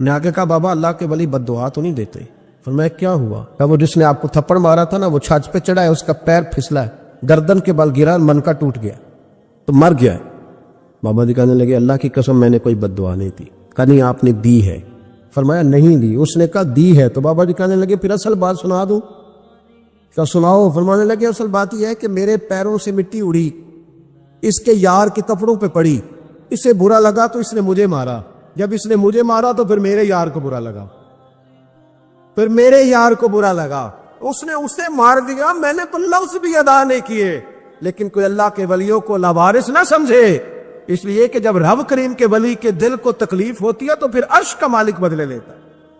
نے آگے کہا بابا اللہ کے ولی بد دعا تو نہیں دیتے. فرمایا کیا ہوا؟ کہا وہ جس نے آپ کو تھپڑ مارا تھا نا وہ چھاچ پہ چڑھا ہے, اس کا پیر پھسلا ہے, گردن کے بل گرا, من کا ٹوٹ گیا تو مر گیا ہے. بابا جی کہنے لگے اللہ کی قسم میں نے کوئی بد دعا نہیں دی. کہا نہیں آپ نے دی ہے. فرمایا نہیں دی. اس نے کہا دی ہے. تو بابا جی کہنے لگے پھر اصل بات سنا دوں. کہا سناؤ. فرمانے لگے اصل بات یہ ہے کہ میرے پیروں سے مٹی اڑی, اس کے یار کے کپڑوں پہ پڑی, اسے برا لگا تو اس نے مجھے مارا, جب اس نے مجھے مارا تو پھر میرے یار کو برا لگا, پھر میرے یار کو برا لگا, اس نے اسے مار دیا, میں نے تو لفظ بھی ادا نہیں کیے. لیکن کوئی اللہ کے ولیوں کو لاوارث نہ سمجھے, اس لیے کہ جب رب کریم کے ولی کے دل کو تکلیف ہوتی ہے تو پھر عرش کا مالک بدلے لیتا ہے.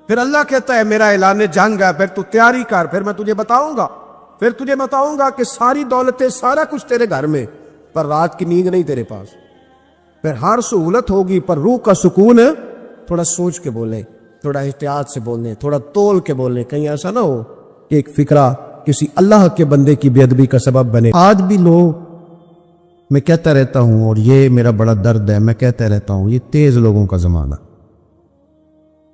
پھر اللہ کہتا ہے میرا اعلان جنگ ہے, پھر تو تیاری کر, پھر میں تجھے بتاؤں گا کہ ساری دولتیں سارا کچھ تیرے گھر میں, پر رات کی نیند نہیں تیرے پاس. پھر ہر سہولت ہوگی پر روح کا سکون ہے. تھوڑا سوچ کے بولیں, تھوڑا احتیاط سے بولیں, تھوڑا تول کے بولیں, کہیں ایسا نہ ہو کہ ایک فکرہ کسی اللہ کے بندے کی بے ادبی کا سبب بنے. آج بھی لوگ, میں کہتا رہتا ہوں اور یہ میرا بڑا درد ہے, میں کہتا رہتا ہوں یہ تیز لوگوں کا زمانہ.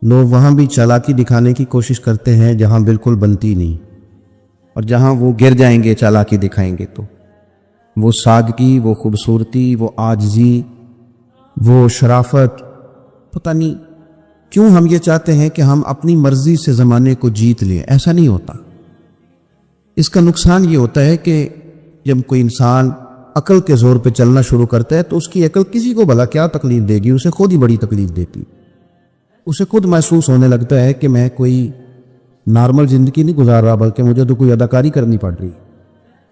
لوگ وہاں بھی چالاکی دکھانے کی کوشش کرتے ہیں جہاں بالکل بنتی نہیں, اور جہاں وہ گر جائیں گے چالاکی دکھائیں گے تو وہ سادگی, وہ خوبصورتی, وہ عاجزی, وہ شرافت, پتہ نہیں کیوں ہم یہ چاہتے ہیں کہ ہم اپنی مرضی سے زمانے کو جیت لیں. ایسا نہیں ہوتا. اس کا نقصان یہ ہوتا ہے کہ جب کوئی انسان عقل کے زور پہ چلنا شروع کرتا ہے تو اس کی عقل کسی کو بھلا کیا تکلیف دے گی, اسے خود ہی بڑی تکلیف دیتی. اسے خود محسوس ہونے لگتا ہے کہ میں کوئی نارمل زندگی نہیں گزار رہا بلکہ مجھے تو کوئی اداکاری کرنی پڑ رہی.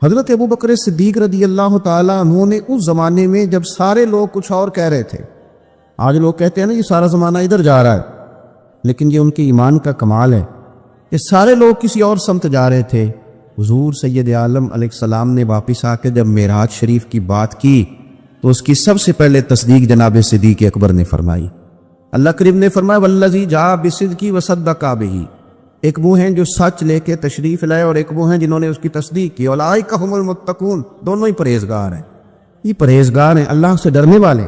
حضرت ابوبکر صدیق رضی اللہ تعالیٰ عنہ نے اس زمانے میں جب سارے لوگ کچھ اور کہہ رہے تھے, آج لوگ کہتے ہیں نا یہ سارا زمانہ ادھر جا رہا ہے, لیکن یہ ان کے ایمان کا کمال ہے. یہ سارے لوگ کسی اور سمت جا رہے تھے. حضور سید عالم علیہ السلام نے واپس آ کے جب معراج شریف کی بات کی تو اس کی سب سے پہلے تصدیق جناب صدیق اکبر نے فرمائی. اللہ کریم نے فرمایا والذی جاء بالصدق وصدق بہ. ایک وہ ہیں جو سچ لے کے تشریف لائے اور ایک وہ ہیں جنہوں نے اس کی تصدیق کی. اولئک ھم المتقون, دونوں ہی پرہیزگار ہیں. یہ پرہیزگار ہیں, اللہ سے ڈرنے والے,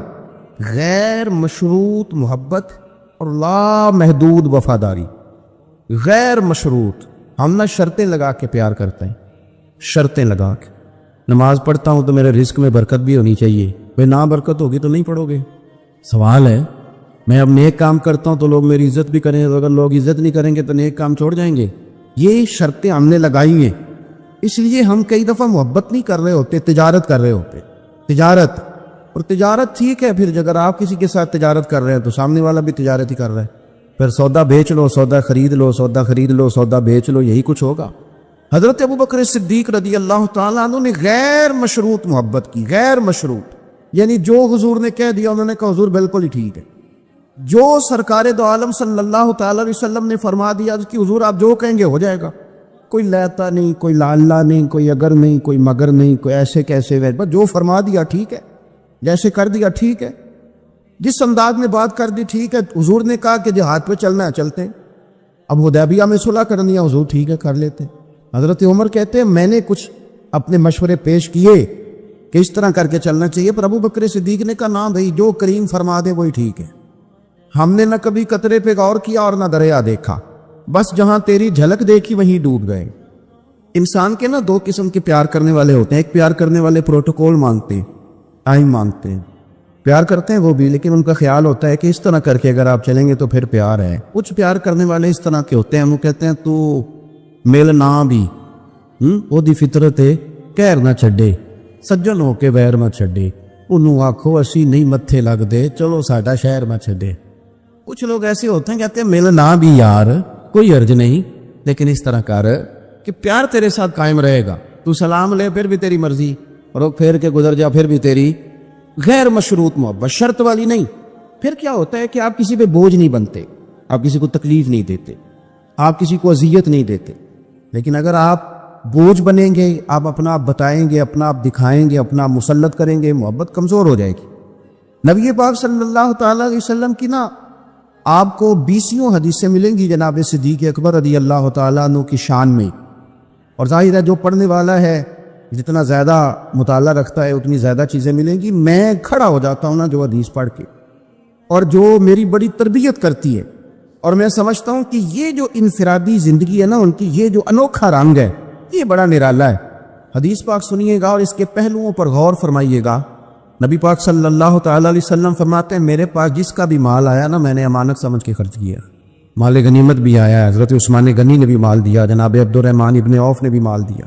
غیر مشروط محبت اور لا محدود وفاداری. غیر مشروط, ہم نہ شرطیں لگا کے پیار کرتے ہیں, شرطیں لگا کے. نماز پڑھتا ہوں تو میرے رزق میں برکت بھی ہونی چاہیے, بھئی نہ برکت ہوگی تو نہیں پڑھو گے. سوال ہے, میں اب نیک کام کرتا ہوں تو لوگ میری عزت بھی کریں, تو اگر لوگ عزت نہیں کریں گے تو نیک کام چھوڑ جائیں گے. یہ شرطیں ہم نے لگائی ہیں, اس لیے ہم کئی دفعہ محبت نہیں کر رہے ہوتے, تجارت کر رہے ہوتے. تجارت, اور تجارت ٹھیک ہے, پھر اگر آپ کسی کے ساتھ تجارت کر رہے ہیں تو سامنے والا بھی تجارت ہی کر رہا ہے. پھر سودا بیچ لو, سودا خرید لو, سودا خرید لو, سودا بیچ لو, یہی کچھ ہوگا. حضرت ابوبکر صدیق رضی اللہ تعالیٰ عنہ نے غیر مشروط محبت کی. غیر مشروط یعنی جو حضور نے کہہ دیا انہوں نے کہا حضور بالکل ہی ٹھیک ہے. جو سرکار دو عالم صلی اللہ تعالیٰ علیہ وسلم نے فرما دیا کہ حضور آپ جو کہیں گے ہو جائے گا. کوئی لیتا نہیں, کوئی لالا نہیں, کوئی اگر نہیں, کوئی مگر نہیں, کوئی ایسے کیسے, بس جو فرما دیا ٹھیک ہے, جیسے کر دیا ٹھیک ہے, جس انداز میں بات کر دی ٹھیک ہے. حضور نے کہا کہ جہاد پہ چلنا ہے چلتے ہیں. اب حدیبیہ میں صلح کرنی ہے, حضور ٹھیک ہے کر لیتے. حضرت عمر کہتے ہیں میں نے کچھ اپنے مشورے پیش کیے کہ اس طرح کر کے چلنا چاہیے, پر ابوبکر صدیق نے کہا نہ بھائی جو کریم فرما دے وہی ٹھیک ہے. ہم نے نہ کبھی قطرے پہ غور کیا اور نہ دریا دیکھا, بس جہاں تیری جھلک دیکھی وہیں ڈوب گئے. انسان کے نا دو قسم کے پیار کرنے والے ہوتے ہیں. ایک پیار کرنے والے پروٹوکول مانگتے ہیں, ٹائم مانگتے ہیں, پیار کرتے ہیں وہ بھی, لیکن ان کا خیال ہوتا ہے کہ اس طرح کر کے اگر آپ چلیں گے تو پھر پیار ہے. کچھ پیار کرنے والے اس طرح کے ہوتے ہیں, وہ کہتے ہیں تو مل نہ بھی وہ دی فطرت ہے کہر نہ چھڈے, سجن ہو کے ویر نہ چھڈے, انہوں آکھو اسی نہیں متھے لگ دے, چلو ساڈا شہر نہ چھڈے. کچھ لوگ ایسے ہوتے ہیں کہتے ہیں مل نہ بھی یار کوئی عرض نہیں, لیکن اس طرح کر کہ پیار تیرے ساتھ قائم رہے گا. تو سلام لے پھر بھی تیری مرضی, اور پھیر کے گزر جا پھر بھی تیری. غیر مشروط محبت, شرط والی نہیں. پھر کیا ہوتا ہے کہ آپ کسی پہ بوجھ نہیں بنتے, آپ کسی کو تکلیف نہیں دیتے, آپ کسی کو اذیت نہیں دیتے. لیکن اگر آپ بوجھ بنیں گے, آپ اپنا آپ بتائیں گے, اپنا آپ دکھائیں گے, اپنا آپ مسلط کریں گے, محبت کمزور ہو جائے گی. نبی پاک صلی اللہ تعالیٰ علیہ وسلم کی نا آپ کو 20 حدیثیں ملیں گی جناب صدیق اکبر رضی اللہ تعالیٰ عنہ کی شان میں. اور ظاہر ہے جو پڑھنے والا ہے جتنا زیادہ مطالعہ رکھتا ہے اتنی زیادہ چیزیں ملیں گی. میں کھڑا ہو جاتا ہوں نا جو حدیث پڑھ کے, اور جو میری بڑی تربیت کرتی ہے اور میں سمجھتا ہوں کہ یہ جو انفرادی زندگی ہے نا ان کی، یہ جو انوکھا رنگ ہے، یہ بڑا نرالا ہے۔ حدیث پاک سنیے گا اور اس کے پہلوؤں پر غور فرمائیے گا۔ نبی پاک صلی اللہ تعالی علیہ وسلم فرماتے ہیں میرے پاس جس کا بھی مال آیا نا میں نے امانت سمجھ کے خرچ کیا۔ مال غنیمت بھی آیا ہے، حضرت عثمان غنی نے بھی مال دیا، جناب عبد الرحمن ابن عوف نے بھی مال دیا۔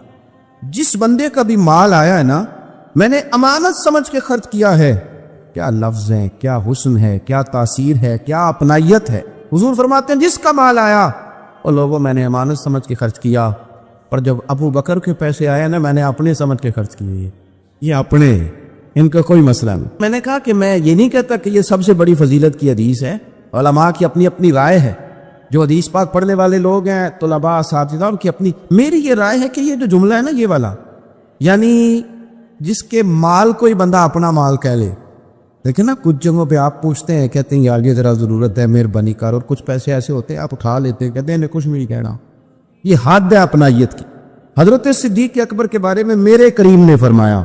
جس بندے کا بھی مال آیا ہے نا میں نے امانت سمجھ کے خرچ کیا ہے۔ کیا لفظ ہیں، کیا حسن ہے، کیا تاثیر ہے، کیا اپنائیت ہے۔ حضور فرماتے ہیں جس کا مال آیا اور لوگوں میں نے امانت سمجھ کے خرچ کیا، پر جب ابو بکر کے پیسے آئے نا میں نے اپنے سمجھ کے خرچ کیے۔ یہ اپنے، ان کا کوئی مسئلہ نہیں۔ میں نے کہا کہ میں یہ نہیں کہتا کہ یہ سب سے بڑی فضیلت کی حدیث ہے، علماء کی اپنی اپنی رائے ہے، جو حدیث پاک پڑھنے والے لوگ ہیں طلباء اساتذہ ان کی اپنی۔ میری یہ رائے ہے کہ یہ جو جملہ ہے نا یہ والا، یعنی جس کے مال کوئی بندہ اپنا مال کہہ لے، لیکن نا کچھ جگہوں پہ آپ پوچھتے ہیں کہتے ہیں یار یہ ذرا ضرورت ہے مہربانی کر، اور کچھ پیسے ایسے ہوتے ہیں آپ اٹھا لیتے ہیں کہتے ہیں کچھ بھی نہیں کہنا۔ یہ حد ہے اپنائیت کی۔ حضرت صدیق اکبر کے بارے میں میرے کریم نے فرمایا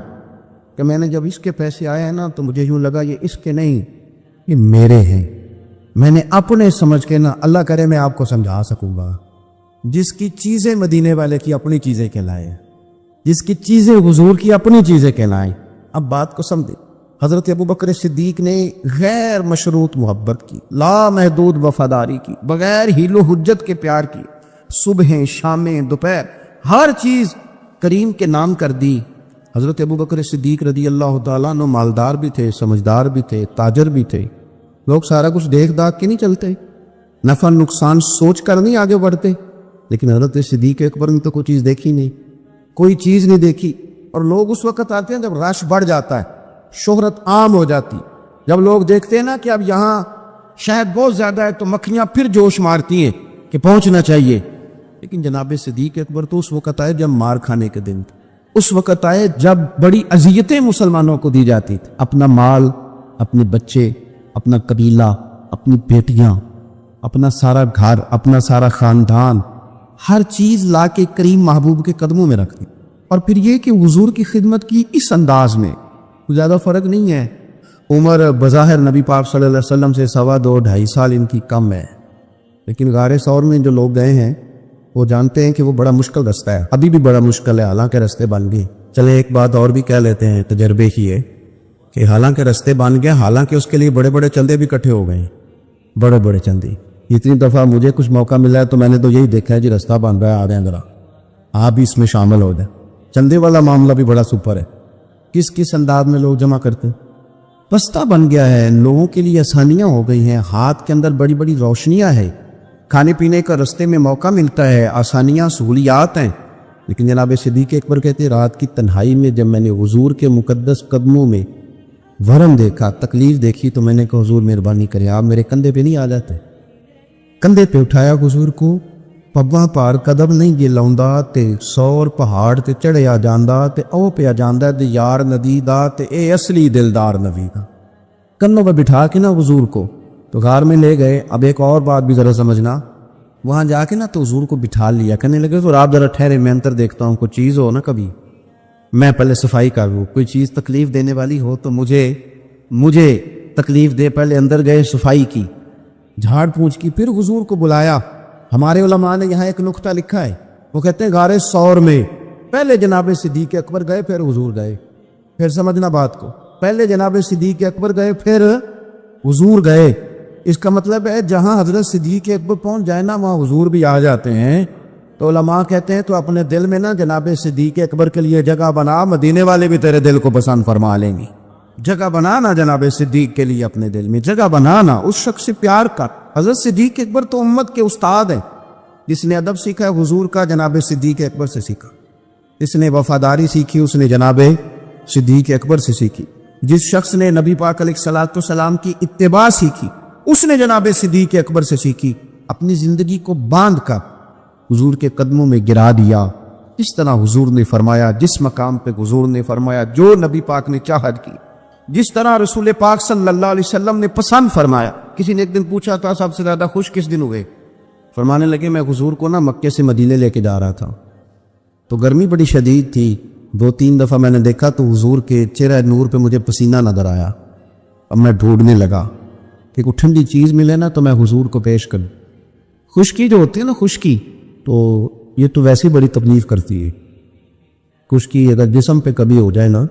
کہ میں نے جب اس کے پیسے آئے ہیں نا تو مجھے یوں لگا یہ اس کے نہیں، یہ میرے ہیں۔ میں نے اپنے سمجھ کے نا، اللہ کرے میں آپ کو سمجھا سکوں گا، جس کی چیزیں مدینے والے کی اپنی چیزیں کہلائیں، جس کی چیزیں حضور کی اپنی چیزیں کہلائیں۔ اب بات کو سمجھیں، حضرت ابو بکر صدیق نے غیر مشروط محبت کی، لا محدود وفاداری کی، بغیر ہیل و حجت کے پیار کی، صبحیں شامیں دوپہر ہر چیز کریم کے نام کر دی۔ حضرت ابو بکر صدیق رضی اللہ تعالیٰ عنہ مالدار بھی تھے، سمجھدار بھی تھے، تاجر بھی تھے۔ لوگ سارا کچھ دیکھ داکھ کے نہیں چلتے، نفع نقصان سوچ کر نہیں آگے بڑھتے، لیکن حضرت صدیق اکبر نے تو کوئی چیز دیکھی نہیں، کوئی چیز نہیں دیکھی۔ اور لوگ اس وقت آتے ہیں جب رش بڑھ جاتا ہے، شہرت عام ہو جاتی، جب لوگ دیکھتے ہیں نا کہ اب یہاں شاید بہت زیادہ ہے تو مکھیاں پھر جوش مارتی ہیں کہ پہنچنا چاہیے۔ لیکن جناب صدیق اکبر تو اس وقت آئے جب مار کھانے کے دن تھے، اس وقت آئے جب بڑی اذیتیں مسلمانوں کو دی جاتی تھی، اپنا مال، اپنے بچے، اپنا قبیلہ، اپنی بیٹیاں، اپنا سارا گھر، اپنا سارا خاندان، ہر چیز لا کے کریم محبوب کے قدموں میں رکھ دی۔ اور پھر یہ کہ حضور کی خدمت کی اس انداز میں زیادہ فرق نہیں ہے۔ عمر بظاہر نبی پاک صلی اللہ علیہ وسلم سے 2.5-2.5 سال ان کی کم ہے، لیکن غار ثور میں جو لوگ گئے ہیں وہ جانتے ہیں کہ وہ بڑا مشکل رستہ ہے، ابھی بھی بڑا مشکل ہے، حالانکہ رستے بن گئے۔ چلے ایک بات اور بھی کہہ لیتے ہیں تجربے کی ہے کہ حالانکہ رستے بن گئے، حالانکہ اس کے لیے بڑے بڑے چندے بھی اکٹھے ہو گئے ہیں، بڑے بڑے چندے۔ اتنی دفعہ مجھے کچھ موقع ملا ہے تو میں نے تو یہی دیکھا ہے جی رستہ بن رہا ہے، آ جائیں ذرا آپ بھی اس میں شامل ہو جائیں۔ چندے والا معاملہ بھی بڑا سپر ہے، کس کس انداز میں لوگ جمع کرتے ہیں۔ رستہ بن گیا ہے، لوگوں کے لیے آسانیاں ہو گئی ہیں، ہاتھ کے اندر بڑی بڑی روشنیاں ہیں، کھانے پینے کا رستے میں موقع ملتا ہے، آسانیاں سہولیات ہیں۔ لیکن جناب صدیق اکبر کہتے رات کی تنہائی میں جب میں نے حضور کے مقدس قدموں میں ورم دیکھا، تکلیف دیکھی، تو میں نے کہا حضور مہربانی کرے آپ میرے کندھے پہ نہیں آ جاتے۔ کندھے پہ اٹھایا حضور کو، پباں پار قدم نہیں جے لاؤندا تے 100 پہاڑ تے چڑھیا جاندا تے او پیا جاندا تے یار ندی دا تے اے اصلی دلدار نبی دا۔ کندھوں پہ بٹھا کے نا حضور کو تو غار میں لے گئے۔ اب ایک اور بات بھی ذرا سمجھنا، وہاں جا کے نا تو حضور کو بٹھا لیا، کہنے لگے تو آپ ذرا ٹھہرے، میں انتر دیکھتا ہوں، کوئی چیز ہو نا کبھی میں پہلے صفائی کر لوں، کوئی چیز تکلیف دینے والی ہو تو مجھے تکلیف دے۔ پہلے اندر گئے، صفائی کی، جھاڑ پونچھ کی، پھر حضور کو بلایا۔ ہمارے علماء نے یہاں ایک نقطہ لکھا ہے، وہ کہتے ہیں غار ثور میں پہلے جناب صدیق اکبر گئے پھر حضور گئے۔ پھر سمجھنا بات کو، پہلے جناب صدیق اکبر گئے پھر حضور گئے۔ اس کا مطلب ہے جہاں حضرت صدیق اکبر پہنچ جائے نا وہاں حضور بھی آ جاتے ہیں۔ تو علماء کہتے ہیں تو اپنے دل میں نا جناب صدیق اکبر کے لیے جگہ بنا، مدینے والے بھی تیرے دل کو پسند فرما لیں گے۔ جگہ بنانا جناب صدیق کے لیے، اپنے دل میں جگہ بنانا، اس شخص سے پیار کر۔ حضرت صدیق اکبر تو امت کے استاد ہیں، جس نے ادب سیکھا ہے حضور کا جناب صدیق اکبر سے سیکھا، جس نے وفاداری سیکھی اس نے جناب صدیق اکبر سے سیکھی، جس شخص نے نبی پاک علیہ الصلوۃ والسلام کی اتباع سیکھی اس نے جناب صدیق اکبر سے سیکھی۔ اپنی زندگی کو باندھ کر حضور کے قدموں میں گرا دیا، جس طرح حضور نے فرمایا، جس مقام پہ حضور نے فرمایا، جو نبی پاک نے چاہت کی، جس طرح رسول پاک صلی اللہ علیہ وسلم نے پسند فرمایا۔ کسی نے ایک دن پوچھا تھا سب سے زیادہ خوش کس دن ہوئے؟ فرمانے لگے میں حضور کو نا مکے سے مدینے لے کے جا رہا تھا تو گرمی بڑی شدید تھی، 2-3 دفعہ میں نے دیکھا تو حضور کے چہرہ نور پہ مجھے پسینہ نظر آیا۔ اب میں ڈھونڈنے لگا کہ کوئی ٹھنڈی چیز ملے نا تو میں حضور کو پیش کروں، خشکی جو ہوتی ہے نا خشکی، تو یہ تو ویسے ہی بڑی تکلیف کرتی ہے. خشکی اگر جسم پہ کبھی ہو جائے نا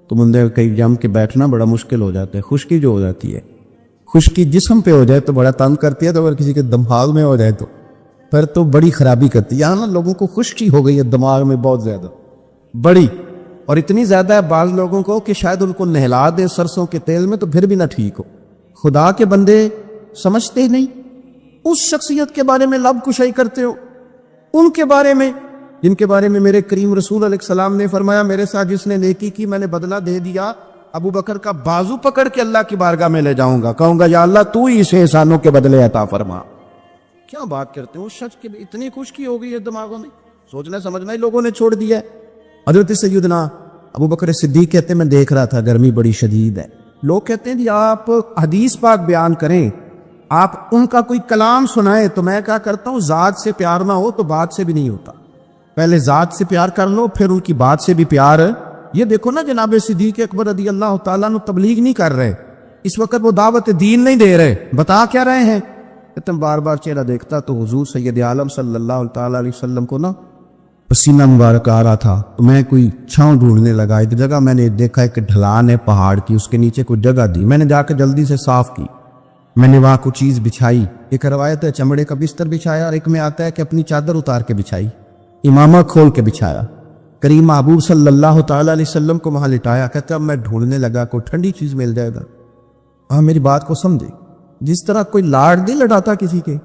تو بندے کہیں جم کے بیٹھنا بڑا مشکل ہو جاتا ہے. خشکی جو ہو جاتی ہے، خشکی جسم پہ ہو جائے تو بڑا تنگ کرتی ہے، تو اگر کسی کے دماغ میں ہو جائے تو پھر تو بڑی خرابی کرتی ہے. یہاں نا لوگوں کو خشکی ہو گئی ہے دماغ میں بہت زیادہ، بڑی، اور اتنی زیادہ ہے بعض لوگوں کو کہ شاید ان کو نہلا دیں سرسوں کے تیل میں تو پھر بھی نہ ٹھیک ہو. خدا کے بندے سمجھتے ہی نہیں اس شخصیت کے بارے میں لب کشائی کرتے ہو، ان کے بارے میں جن کے بارے میں میرے کریم رسول علیہ السلام نے فرمایا میرے ساتھ جس نے نیکی کی میں نے بدلہ دے دیا، ابو بکر کا بازو پکڑ کے اللہ کی بارگاہ میں لے جاؤں گا، کہوں گا یا اللہ تو ہی اسے احسانوں کے بدلے عطا فرما. کیا بات کرتے ہیں، اس شخص کے اتنی خشکی ہو گئی ہے دماغوں میں، سوچنا سمجھنا ہی لوگوں نے چھوڑ دیا ہے. حضرت سیدنا ابو بکر صدیق کہتے ہیں میں دیکھ رہا تھا گرمی بڑی شدید ہے، لوگ کہتے ہیں جی آپ حدیث پاک بیان کریں، آپ ان کا کوئی کلام سنائیں، تو میں کیا کرتا ہوں ذات سے پیار نہ ہو تو بات سے بھی نہیں ہوتا، پہلے ذات سے پیار کر لو پھر ان کی بات سے بھی پیار. یہ دیکھو نا جناب صدیق اکبر رضی اللہ تعالیٰ عنہ تبلیغ نہیں کر رہے اس وقت، وہ دعوت دین نہیں دے رہے، بتا کیا رہے ہیں. تم بار بار چہرہ دیکھتا تو حضور سید عالم صلی اللہ تعالیٰ علیہ وسلم کو نا پسینہ مبارک آ رہا تھا، تو میں کوئی چھاؤں ڈھونڈنے لگا. ایک جگہ میں نے دیکھا ایک ڈھلان ہے پہاڑ کی، اس کے نیچے کوئی جگہ دی، میں نے جا کے جلدی سے صاف کی، میں نے وہاں کوئی چیز بچھائی. ایک روایت ہے چمڑے کا بستر بچھایا، اور ایک میں آتا ہے کہ اپنی چادر اتار کے بچھائی، امامہ کھول کے بچھایا، کریم محبوب صلی اللہ تعالیٰ علیہ وسلم کو وہاں لٹایا. کہتا اب میں ڈھونڈنے لگا کوئی ٹھنڈی چیز مل جائے گا. ہاں میری بات کو سمجھے، جس طرح کوئی لاڑ نہیں لڑاتا کسی کے،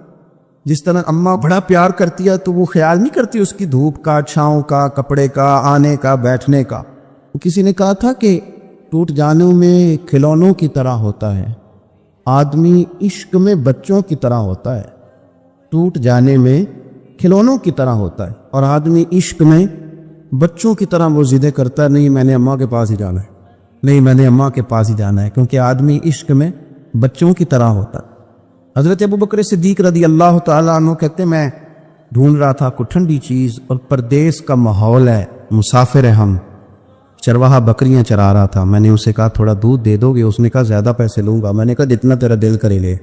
جس طرح اماں بڑا پیار کرتی ہے تو وہ خیال نہیں کرتی اس کی دھوپ کا، چھاؤں کا، کپڑے کا، آنے کا، بیٹھنے کا. کسی نے کہا تھا کہ ٹوٹ جانوں میں کھلونوں کی طرح ہوتا ہے، آدمی عشق میں بچوں کی طرح ہوتا ہے. ٹوٹ جانے میں کھلونوں کی طرح ہوتا ہے اور آدمی عشق میں بچوں کی طرح وہ ضدیں کرتا ہے، نہیں میں نے اماں کے پاس ہی جانا ہے، نہیں میں نے اماں کے پاس ہی جانا ہے، کیونکہ آدمی عشق میں بچوں کی طرح ہوتا ہے. حضرت ابو بکر صدیق رضی اللہ تعالیٰ عنہ کہتے میں ڈھونڈ رہا تھا کوئی ٹھنڈی چیز، اور پردیس کا ماحول ہے، مسافر ہیں ہم، چرواہا بکریاں چرا رہا تھا. میں نے اسے کہا تھوڑا دودھ دے دو گے؟ اس نے کہا زیادہ پیسے لوں گا. میں نے کہا جتنا تیرا دل کرے لے.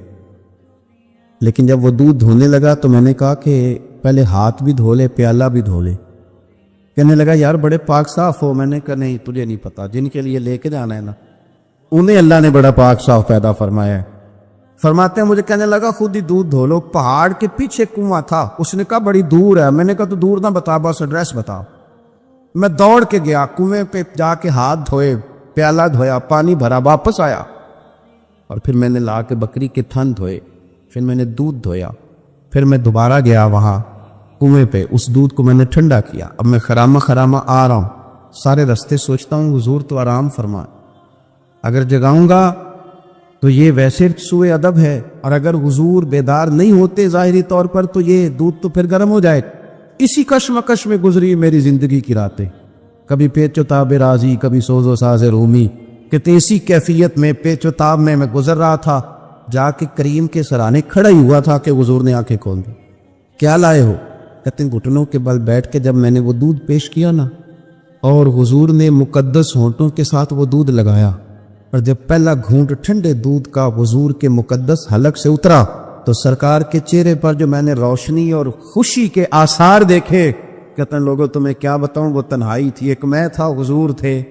لیکن جب وہ دودھ دھونے لگا تو میں نے کہا کہ پہلے ہاتھ بھی دھو لے، پیالہ بھی دھو لے. کہنے لگا یار بڑے پاک صاف ہو. میں نے کہا نہیں تجھے نہیں پتا، جن کے لیے لے کے جانا ہے نا انہیں اللہ نے بڑا پاک صاف پیدا فرمایا ہے. فرماتے ہیں مجھے کہنے لگا خود ہی دودھ دھو لو. پہاڑ کے پیچھے کنواں تھا، اس نے کہا بڑی دور ہے. میں نے کہا تو دور نہ بتا، بس ایڈریس بتا. میں دوڑ کے گیا کنویں پہ، جا کے ہاتھ دھوئے، پیالہ دھویا، پانی بھرا، واپس آیا، اور پھر میں نے لا کے بکری کے تھن دھوئے، پھر میں نے دودھ دھویا، پھر میں دوبارہ گیا وہاں کنویں پہ، اس دودھ کو میں نے ٹھنڈا کیا. اب میں خرامہ خرامہ آ رہا ہوں، سارے رستے سوچتا ہوں حضور تو آرام فرما، اگر جگاؤں گا تو یہ ویسے سوء ادب ہے، اور اگر حضور بیدار نہیں ہوتے ظاہری طور پر تو یہ دودھ تو پھر گرم ہو جائے. اسی کشمکش میں گزری میری زندگی کی راتیں، کبھی پیچ و تاب راضی، کبھی سوز و ساز رومی، کہ اسی کیفیت میں پیچ و تاب میں گزر رہا تھا. جا کے کریم کے سرانے کھڑا ہی ہوا تھا کہ حضور نے آنکھیں کھول دی. کیا لائے ہو؟ کہتے ہیں گھٹنوں کے بل بیٹھ کے جب میں نے وہ دودھ پیش کیا نا، اور حضور نے مقدس ہونٹوں کے ساتھ وہ دودھ لگایا، اور جب پہلا گھونٹ ٹھنڈے دودھ کا حضور کے مقدس حلق سے اترا تو سرکار کے چہرے پر جو میں نے روشنی اور خوشی کے آثار دیکھے، کہتے ہیں لوگوں تمہیں کیا بتاؤں، وہ تنہائی تھی، ایک میں تھا، حضور تھے.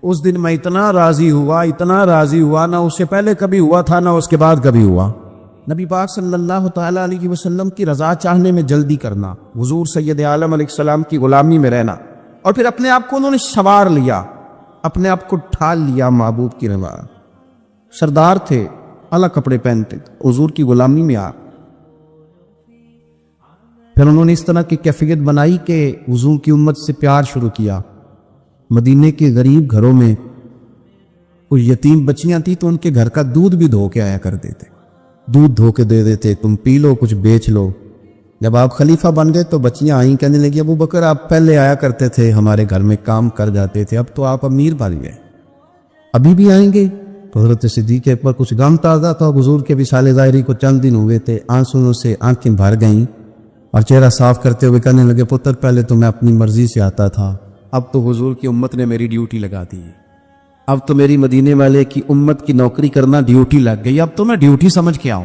اس دن میں اتنا راضی ہوا، اتنا راضی ہوا، نہ اس سے پہلے کبھی ہوا تھا نہ اس کے بعد کبھی ہوا. نبی پاک صلی اللہ تعالیٰ علیہ وسلم کی رضا چاہنے میں جلدی کرنا، حضور سید عالم علیہ السلام کی غلامی میں رہنا، اور پھر اپنے آپ کو انہوں نے سنوار لیا، اپنے آپ کو ڈھال لیا محبوب کی رضا. سردار تھے، اعلیٰ کپڑے پہنتے، حضور کی غلامی میں آ. پھر انہوں نے اس طرح کی کیفیت بنائی کہ حضور کی امت سے پیار شروع کیا. مدینے کے غریب گھروں میں کوئی یتیم بچیاں تھیں تو ان کے گھر کا دودھ بھی دھو کے آیا کرتے تھے، دودھ دھو کے دے دیتے، تم پی لو، کچھ بیچ لو. جب آپ خلیفہ بن گئے تو بچیاں آئیں، کہنے لگی ابو بکر آپ پہلے آیا کرتے تھے، ہمارے گھر میں کام کر جاتے تھے، اب تو آپ امیر بن گئے، ابھی بھی آئیں گے؟ تو حضرت صدیق پر کچھ غم تازہ تھا. حضور کے وصال ظاہری کو چند دن ہوئے تھے، آنسوؤں سے آنکھیں بھر گئیں، اور چہرہ صاف کرتے ہوئے کہنے لگے پتر پہلے تو میں اپنی مرضی سے آتا تھا، اب تو حضور کی امت نے میری ڈیوٹی لگا دی ہے، اب تو میری مدینے والے کی امت کی نوکری کرنا ڈیوٹی لگ گئی، اب تو میں ڈیوٹی سمجھ کے آؤں.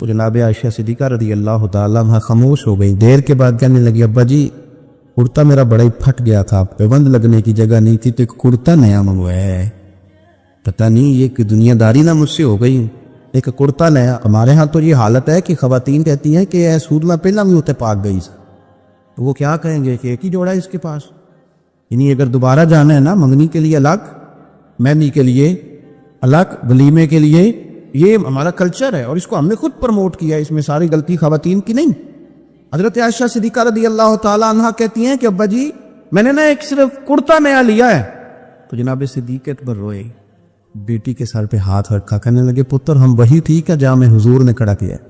تو جناب عائشہ صدیقہ رضی اللہ تعالیٰ عنہ خاموش ہو گئی. دیر کے بعد کہنے لگی ابا جی کرتا میرا بڑا ہی پھٹ گیا تھا, پیبند لگنے کی جگہ نہیں تھی تو ایک کرتا نیا منگوایا ہے. پتہ نہیں یہ کہ دنیا داری نہ مجھ سے ہو گئی, ایک کرتا نیا. ہمارے ہاں تو یہ حالت ہے کہ خواتین کہتی ہیں کہ اے سود میں پہلا بھی ہوتے پاک گئی سے, تو وہ کیا کہیں گے کہ ایک ہی جوڑا ہے اس کے پاس. یعنی اگر دوبارہ جانا ہے نا منگنی کے لیے الگ, مہندی کے لیے الگ, ولیمے کے لیے, یہ ہمارا کلچر ہے اور اس کو ہم نے خود پروموٹ کیا ہے, اس میں ساری غلطی خواتین کی نہیں. حضرت عائشہ صدیقہ رضی اللہ تعالیٰ عنہ کہتی ہیں کہ ابا جی میں نے نا ایک صرف کرتا نیا لیا ہے. تو جناب صدیق اکبر روئے, بیٹی کے سر پہ ہاتھ رکھا, کہنے لگے پتر ہم وہی ٹھیک ہے جہاں میں حضور نے کھڑا کیا ہے,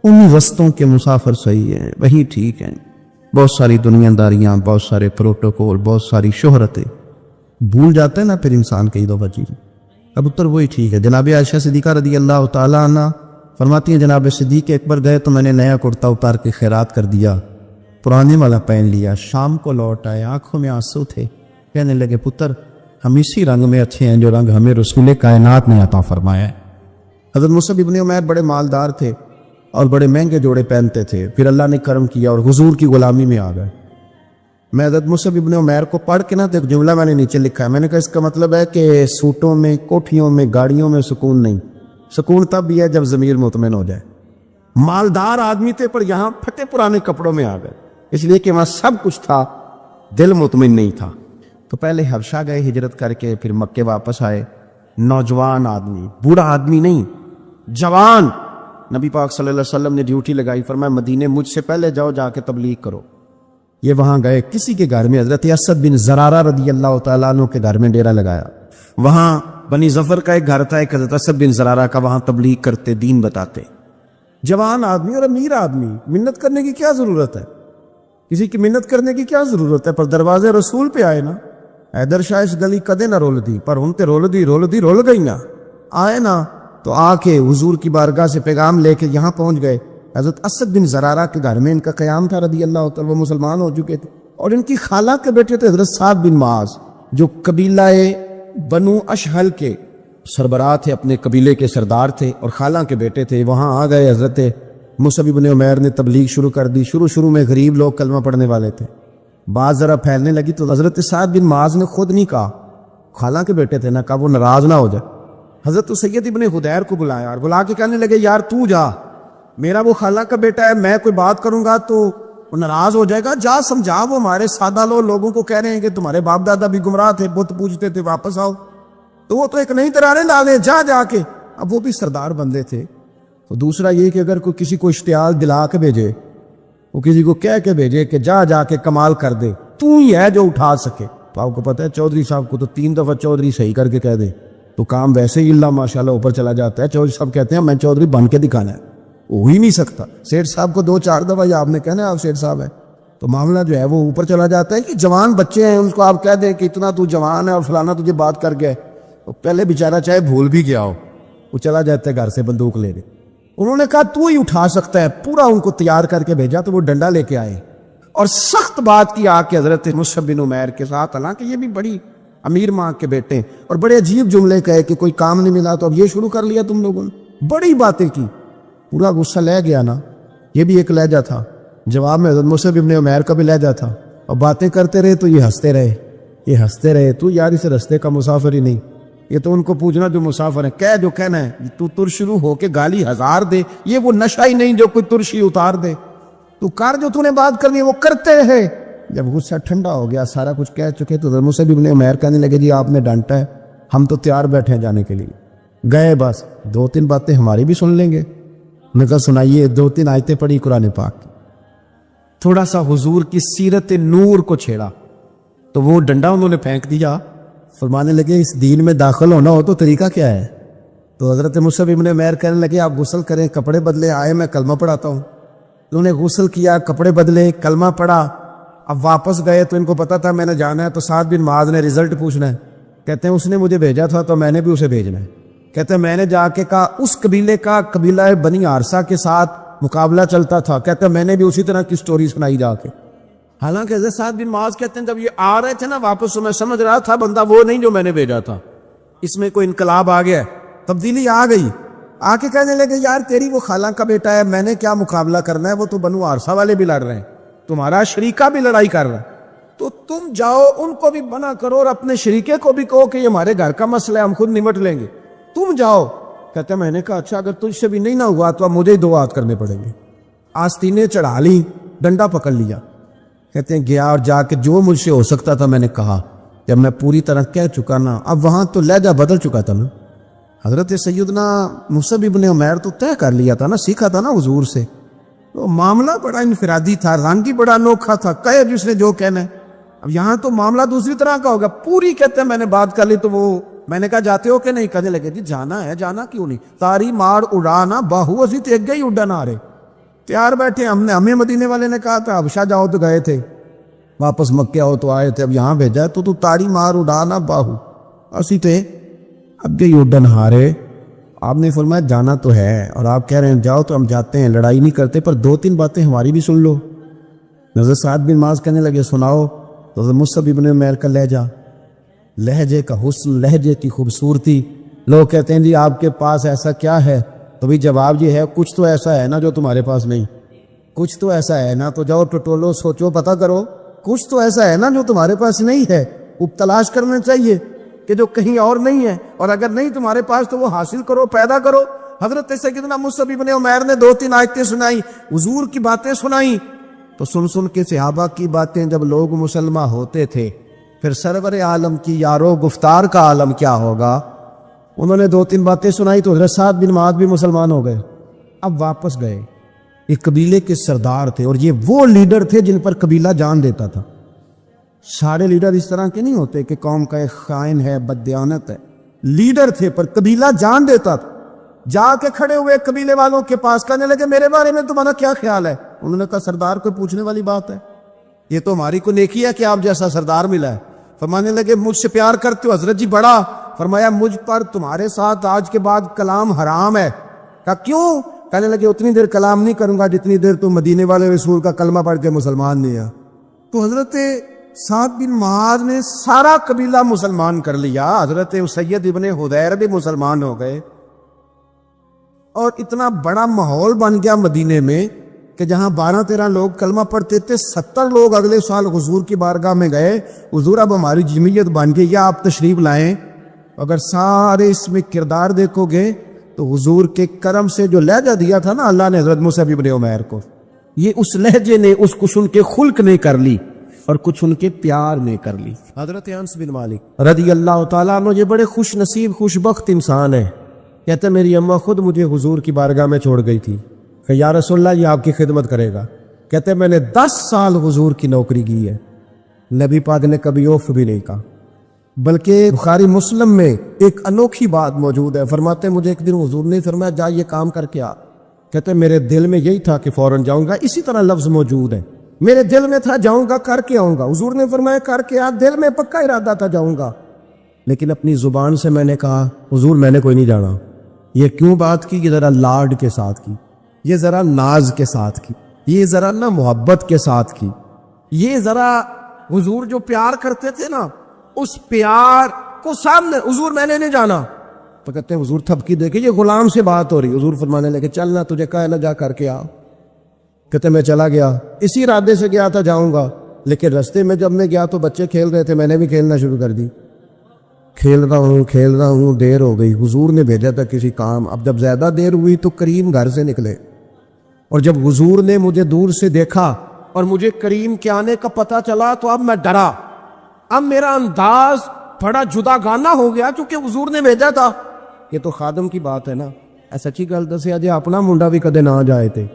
ان رستوں کے مسافر صحیح ہیں, وہی ٹھیک ہیں. بہت ساری دنیا داریاں, بہت سارے پروٹوکول, بہت ساری شہرتیں, بھول جاتے ہیں نا پھر انسان کئی دو چیزیں. اب پتر وہی ٹھیک ہے. جناب عائشہ صدیقہ رضی اللہ تعالیٰ عنہ فرماتی ہیں جناب صدیق اکبر گئے تو میں نے نیا کرتا اتار کے خیرات کر دیا, پرانے والا پہن لیا. شام کو لوٹ آئے, آنکھوں میں آنسو تھے. کہنے لگے پتر ہم اسی رنگ میں اچھے ہیں جو رنگ ہمیں رسول کائنات نے عطا فرمایا ہے. حضرت مصعب ابن عمیر بڑے مالدار تھے اور بڑے مہنگے جوڑے پہنتے تھے, پھر اللہ نے کرم کیا اور حضور کی غلامی میں آ گئے. میں حضرت مصعب ابن عمیر کو پڑھ کے نا تو ایک جملہ میں نے نیچے لکھا ہے, میں نے کہا اس کا مطلب ہے کہ سوٹوں میں, کوٹھیوں میں, گاڑیوں میں سکون نہیں. سکون تب بھی ہے جب ضمیر مطمئن ہو جائے. مالدار آدمی تھے پر یہاں پھٹے پرانے کپڑوں میں آ گئے, اس لیے کہ وہاں سب کچھ تھا, دل مطمئن نہیں تھا. تو پہلے حبشہ گئے ہجرت کر کے, پھر مکے واپس آئے. نوجوان آدمی, بوڑھا آدمی نہیں, جوان. نبی پاک صلی اللہ علیہ وسلم نے ڈیوٹی لگائی, فرمایا مدینے مجھ سے پہلے جاؤ, جا کے تبلیغ کرو. یہ وہاں گئے, کسی کے گھر میں, حضرت اسد بن زرارہ رضی اللہ تعالیٰ عنہ کے گھر میں ڈیرا لگایا. وہاں بنی ظفر کا ایک گھر تھا, ایک حضرت اسد بن زرارہ کا, وہاں تبلیغ کرتے, دین بتاتے. جوان آدمی اور امیر آدمی, منت کرنے کی کیا ضرورت ہے, کسی کی منت کرنے کی کیا ضرورت ہے, پر دروازے رسول پہ آئے نا. حیدر شاہ اس گلی کدے نہ رول دی, پر ان تے رول گئی نا. آئے نا تو آ کے حضور کی بارگاہ سے پیغام لے کے یہاں پہنچ گئے. حضرت اسد بن زرارہ کے گھر میں ان کا قیام تھا رضی اللہ تعالیٰ, وہ مسلمان ہو چکے تھے. اور ان کی خالہ کے بیٹے تھے حضرت سعد بن معاذ, جو قبیلہ بنو اشہل کے سربراہ تھے, اپنے قبیلے کے سردار تھے, اور خالہ کے بیٹے تھے. وہاں آ گئے. حضرت مصعب بن عمیر نے تبلیغ شروع کر دی. شروع میں غریب لوگ کلمہ پڑھنے والے تھے, بات ذرا پھیلنے لگی تو حضرت سعد بن معاذ نے خود نہیں کہا, خالہ کے بیٹے تھے نا, کہا وہ ناراض نہ ہو جائے. حضرت سید ابن حدیر کو بلایا اور بلا کے کہنے لگے یار تو جا, میرا وہ خالہ کا بیٹا ہے, میں کوئی بات کروں گا تو وہ ناراض ہو جائے گا, جا سمجھا. وہ ہمارے سادہ لوگوں کو کہہ رہے ہیں کہ تمہارے باپ دادا بھی گمراہ تھے, بت پوجتے تھے, واپس آؤ. تو وہ تو ایک نئی طرح ڈالے, جا کے. اب وہ بھی سردار بندے تھے. تو دوسرا یہ کہ اگر کوئی کسی کو اشتعال دلا کے بھیجے, وہ کسی کو کہہ کے بھیجے کہ جا کے کمال کر دے, تو ہی ہے جو اٹھا سکے. تو آپ کو پتہ ہے چودھری صاحب کو تو 3 دفعہ چودھری صحیح کر کے کہہ دے تو کام ویسے ہی اللہ ماشاءاللہ اوپر چلا جاتا ہے. چودھری صاحب کہتے ہیں میں چودھری بن کے دکھانا ہے, ہو ہی نہیں سکتا. سیٹھ صاحب کو 2-4 دفعہ آپ نے کہنا ہے آپ سیٹھ صاحب ہے, تو معاملہ جو ہے وہ اوپر چلا جاتا ہے. کہ جوان بچے ہیں ان کو آپ کہہ دیں کہ اتنا تو جوان ہے اور فلانا تجھے بات کر گئے, تو پہلے بیچارہ چاہے بھول بھی گیا ہو, وہ چلا جاتا ہے گھر سے بندوق لے کے. انہوں نے کہا تو ہی اٹھا سکتا ہے, پورا ان کو تیار کر کے بھیجا. تو وہ ڈنڈا لے کے آئے اور سخت بات کی آ کے حضرت مصعب بن عمیر کے ساتھ, حالانکہ یہ بھی بڑی امیر ماں کے بیٹے, اور بڑے عجیب جملے کہے کہ کوئی کام نہیں ملا تو اب یہ شروع کر لیا تم لوگوں نے, بڑی باتیں کی. پورا غصہ لے گیا نا. یہ بھی ایک لہجہ تھا. جواب میں حضرت مصعب بن عمیر کا بھی لہجہ تھا, اور باتیں کرتے رہے تو یہ ہنستے رہے. تو یار اس رستے کا مسافر ہی نہیں, یہ تو ان کو پوچھنا جو مسافر ہیں, کہہ جو کہنا ہے. تو تر شروع ہو کے گالی 1000 دے, یہ وہ نشہ ہی نہیں جو کوئی ترشی اتار دے. تو کر جو تو نے بات کرنی ہے وہ کرتے رہے. جب غصہ ٹھنڈا ہو گیا, سارا کچھ کہہ چکے, تو حضرت مصعب بن عمیر کہنے لگے جی آپ نے ڈانٹا ہے, ہم تو تیار بیٹھے ہیں جانے کے لیے. گئے, بس 2-3 باتیں ہماری بھی سن لیں گے. میں کہا سنائیے. 2-3 آیتیں پڑھی قرآن پاک کی, تھوڑا سا حضور کی سیرت نور کو چھیڑا, تو وہ ڈنڈا انہوں نے پھینک دیا. فرمانے لگے اس دین میں داخل ہونا ہو تو طریقہ کیا ہے. تو حضرت مصعب بن عمیر کہنے لگے آپ غسل کریں, کپڑے بدلے, آئے میں کلمہ پڑھاتا ہوں. انہوں نے غسل کیا, کپڑے بدلے, کلمہ پڑھا. اب واپس گئے تو ان کو پتا تھا میں نے جانا ہے. تو سعد بن معاذ نے رزلٹ پوچھنا ہے. کہتے ہیں اس نے مجھے بھیجا تھا تو میں نے بھی اسے بھیجنا ہے. کہتے ہیں میں نے جا کے کہا اس قبیلے کا, قبیلہ بنی عارصہ کے ساتھ مقابلہ چلتا تھا. کہتے ہیں میں نے بھی اسی طرح کی سٹوری سنائی جا کے. حالانکہ حضرت سعد بن معاذ کہتے ہیں جب یہ آ رہے تھے نا واپس, تو میں سمجھ رہا تھا بندہ وہ نہیں جو میں نے بھیجا تھا, اس میں کوئی انقلاب آ گیا, تبدیلی آ گئی. آ کے کہنے لگے یار تیری وہ خالہ کا بیٹا ہے, میں نے کیا مقابلہ کرنا ہے, وہ تو بنو عارصہ والے بھی لڑ رہے ہیں, تمہارا شریکہ بھی لڑائی کر رہا ہے, تو تم جاؤ ان کو بھی منع کرو اور اپنے شریکے کو بھی کہو کہ یہ ہمارے گھر کا مسئلہ ہے, ہم خود نمٹ لیں گے, تم جاؤ. کہتے ہیں میں نے کہا اچھا اگر تجھ سے بھی نہیں نہ ہوا تو اب مجھے ہی 2 ہاتھ کرنے پڑیں گے. آستینیں چڑھا لی, ڈنڈا پکڑ لیا. کہتے ہیں گیا اور جا کے جو مجھ سے ہو سکتا تھا میں نے کہا. جب میں پوری طرح کہہ چکا نا, اب وہاں تو لہجہ بدل چکا تھا نا. حضرت سیدنا مصعب ابن عمیر تو طے کر لیا تھا نا, سیکھا تھا نا حضور سے. تو معاملہ بڑا انفرادی تھا, رنگ ہی بڑا انوکھا تھا, کہے جس نے جو کہنا ہے. اب یہاں تو معاملہ دوسری طرح کا ہوگا. پوری کہتے ہیں میں نے بات کر لی تو وہ میں نے کہا جاتے ہو کہ نہیں, کہنے لگے جی جانا ہے. جانا کیوں نہیں, تاری مار اڑانا باہو اسی تو ایک گئی اڈن آ رہے تیار بیٹھے. ہمیں مدینے والے نے کہا تھا حبشہ جاؤ تو گئے تھے, واپس مکہ آؤ تو آئے تھے, اب یہاں بھیجا تو تاری مار اڑانا باہو اسی تھے اب گئی اڈن ہارے. آپ نے فرمایا جانا تو ہے اور آپ کہہ رہے ہیں جاؤ تو ہم جاتے ہیں, لڑائی نہیں کرتے, پر 2-3 باتیں ہماری بھی سن لو. حضرت سعد بن معاذ کہنے لگے سناؤ. تو حضرت مصعب ابن عمیر کا لہجہ, لہجے کا حسن, لہجے کی خوبصورتی. لوگ کہتے ہیں جی آپ کے پاس ایسا کیا ہے, تو بھی جواب یہ ہے کچھ تو ایسا ہے نا جو تمہارے پاس نہیں, کچھ تو ایسا ہے نا, تو جاؤ ٹٹولو سوچو پتہ کرو, کچھ تو ایسا ہے نا جو تمہارے پاس نہیں ہے. وہ تلاش کرنا چاہیے کہ جو کہیں اور نہیں ہے, اور اگر نہیں تمہارے پاس تو وہ حاصل کرو, پیدا کرو. حضرت سیدنا مصعب ابن عمیر نے 2-3 آیتیں سنائی, حضور کی باتیں سنائی. تو سن کے صحابہ کی باتیں جب لوگ مسلمہ ہوتے تھے, پھر سرور عالم کی یارو گفتار کا عالم کیا ہوگا. انہوں نے 2-3 باتیں سنائی تو حضرت سعد بن معاذ بھی مسلمان ہو گئے. اب واپس گئے, ایک قبیلے کے سردار تھے, اور یہ وہ لیڈر تھے جن پر قبیلہ جان دیتا تھا. سارے لیڈر اس طرح کے نہیں ہوتے کہ قوم کا ایک خائن ہے, بددیانت ہے. لیڈر تھے پر قبیلہ جان دیتا تھا. جا کے کھڑے ہوئے قبیلے والوں کے پاس, کہنے لگے میرے بارے میں تمہارا کیا خیال ہے. انہوں نے کہا سردار کوئی پوچھنے والی بات ہے, یہ تو ہماری کو نیکی ہے کہ آپ جیسا سردار ملا ہے. فرمانے لگے مجھ سے پیار کرتے ہو حضرت جی بڑا. فرمایا مجھ پر تمہارے ساتھ آج کے بعد کلام حرام ہے. کہا کیوں. کہنے لگے اتنی دیر کلام نہیں کروں گا جتنی دیر تم مدینے والے رسول کا کلمہ پڑھ کے مسلمان نہیں ہے. تو حضرت سعد بن معاذ نے سارا قبیلہ مسلمان کر لیا. حضرت سید ابن حضیر بھی مسلمان ہو گئے, اور اتنا بڑا ماحول بن گیا مدینے میں کہ جہاں 12-13 لوگ کلمہ پڑھتے تھے, 70 لوگ اگلے سال حضور کی بارگاہ میں گئے, حضور اب ہماری جمعیت بن گئی, یا آپ تشریف لائیں. اگر سارے اس میں کردار دیکھو گے تو حضور کے کرم سے جو لہجہ دیا تھا نا اللہ نے حضرت مصعب ابن عمیر کو, یہ اس لہجے نے اس کچھ ان کے خلق نے کر لی اور کچھ ان کے پیار نے کر لی. حضرت انس بن مالک رضی اللہ تعالیٰ عنہ یہ بڑے خوش نصیب خوش بخت انسان ہے. کہتے میری اماں خود مجھے حضور کی بارگاہ میں چھوڑ گئی تھی کہ یا رسول اللہ یہ آپ کی خدمت کرے گا. کہتے میں نے 10 سال حضور کی نوکری کی ہے, نبی پاک نے کبھی اوف بھی نہیں کہا. بلکہ بخاری مسلم میں ایک انوکھی بات موجود ہے. فرماتے مجھے ایک دن حضور نے فرمایا جا یہ کام کر کے آ. کہتے میرے دل میں یہی تھا کہ فوراً جاؤں گا. اسی طرح لفظ موجود ہے, میرے دل میں تھا جاؤں گا کر کے آؤں گا. حضور نے فرمایا کر کے آ. دل میں پکا ارادہ تھا جاؤں گا, لیکن اپنی زبان سے میں نے کہا حضور میں نے کوئی نہیں جانا. یہ کیوں بات کی؟ یہ ذرا لاڈ کے ساتھ کی, یہ ذرا ناز کے ساتھ کی, یہ ذرا نا محبت کے ساتھ کی, یہ ذرا حضور جو پیار کرتے تھے نا اس پیار کو سامنے. حضور میں نے نہیں جانا. تو کہتے ہیں حضور تھپکی دے کے یہ غلام سے بات ہو رہی. حضور فرمانے لگے چلنا تجھے کہا نہ جا کر کے آ. کہتے میں چلا گیا, اسی ارادے سے گیا تھا جاؤں گا, لیکن رستے میں جب میں گیا تو بچے کھیل رہے تھے, میں نے بھی کھیلنا شروع کر دی. کھیل رہا ہوں دیر ہو گئی. حضور نے بھیجا تھا کسی کام. اب جب زیادہ دیر ہوئی تو کریم گھر سے نکلے, اور جب حضور نے مجھے دور سے دیکھا اور مجھے کریم کے آنے کا پتہ چلا تو اب میں ڈرا. اب میرا انداز بڑا جدا گانا ہو گیا چونکہ حضور نے بھیجا تھا. یہ تو خادم کی بات ہے نا. سچی گل دسیا جی اپنا منڈا بھی کدے نہ جائے تھے,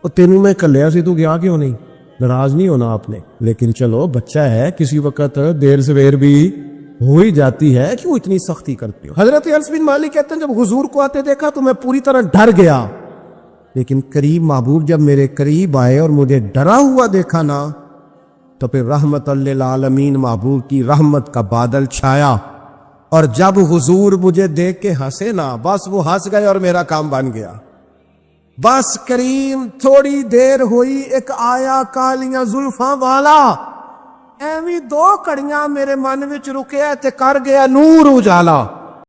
اور تینوں میں کلیا سی تو گیا کیوں نہیں؟ ناراض نہیں ہونا آپ نے, لیکن چلو بچہ ہے, کسی وقت دیر سویر بھی ہو ہی جاتی ہے, کیوں اتنی سختی کرتے ہو؟ حضرت انس بن مالک کہتے ہیں جب حضور کو آتے دیکھا تو میں پوری طرح ڈر گیا, لیکن قریب محبوب جب میرے قریب آئے اور مجھے ڈرا ہوا دیکھا نا تو پھر رحمت للعالمین محبوب کی رحمت کا بادل چھایا. اور جب حضور مجھے دیکھ کے ہنسے نا, بس وہ ہنس گئے اور میرا کام بن گیا. بس کریم تھوڑی دیر ہوئی, ایک آیا کالیاں زلفاں والا, ایویں 2 کڑیاں میرے من وچ رکیا تے کر گیا نور اجالا.